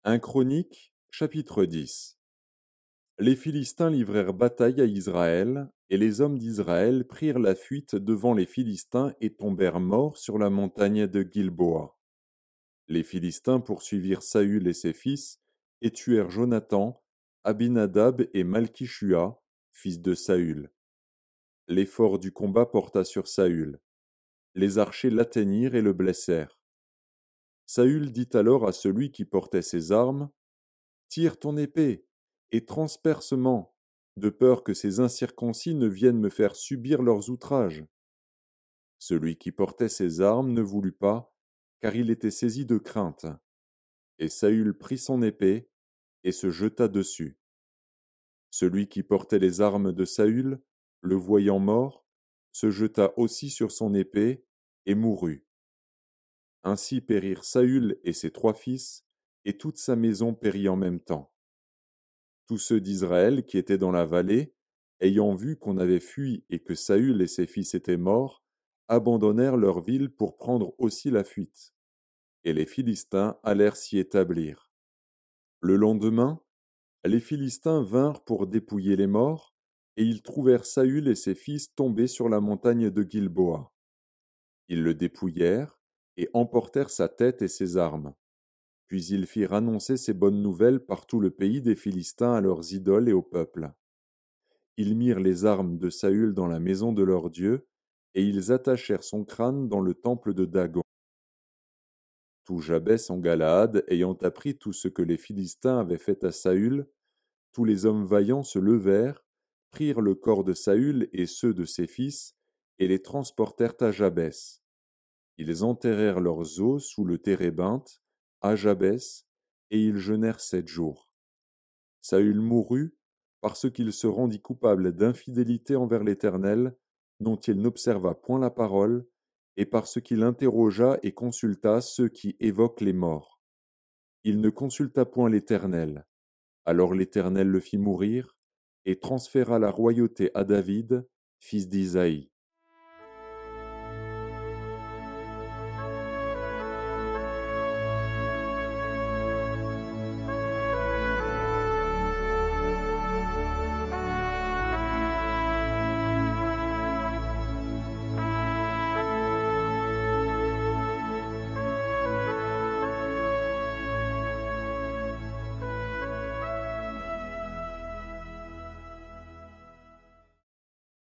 1 Chroniques, chapitre 10. Les Philistins livrèrent bataille à Israël, et les hommes d'Israël prirent la fuite devant les Philistins et tombèrent morts sur la montagne de Gilboa. Les Philistins poursuivirent Saül et ses fils, et tuèrent Jonathan, Abinadab et Malchishua, fils de Saül. L'effort du combat porta sur Saül. Les archers l'atteignirent et le blessèrent. Saül dit alors à celui qui portait ses armes, tire ton épée, et transpercement, de peur que ces incirconcis ne viennent me faire subir leurs outrages. Celui qui portait ses armes ne voulut pas, car il était saisi de crainte. Et Saül prit son épée, et se jeta dessus. Celui qui portait les armes de Saül, le voyant mort, se jeta aussi sur son épée, et mourut. Ainsi périrent Saül et ses 3 fils, et toute sa maison périt en même temps. Tous ceux d'Israël qui étaient dans la vallée, ayant vu qu'on avait fui et que Saül et ses fils étaient morts, abandonnèrent leur ville pour prendre aussi la fuite. Et les Philistins allèrent s'y établir. Le lendemain, les Philistins vinrent pour dépouiller les morts, et ils trouvèrent Saül et ses fils tombés sur la montagne de Gilboa. Ils le dépouillèrent, et emportèrent sa tête et ses armes. Puis ils firent annoncer ces bonnes nouvelles par tout le pays des Philistins à leurs idoles et au peuple. Ils mirent les armes de Saül dans la maison de leur Dieu, et ils attachèrent son crâne dans le temple de Dagon. Tout Jabès en Galaad ayant appris tout ce que les Philistins avaient fait à Saül, tous les hommes vaillants se levèrent, prirent le corps de Saül et ceux de ses fils, et les transportèrent à Jabès. Ils enterrèrent leurs os sous le térébinthe, à Jabès, et ils jeûnèrent 7 jours. Saül mourut parce qu'il se rendit coupable d'infidélité envers l'Éternel, dont il n'observa point la parole, et parce qu'il interrogea et consulta ceux qui évoquent les morts. Il ne consulta point l'Éternel. Alors l'Éternel le fit mourir, et transféra la royauté à David, fils d'Isaïe.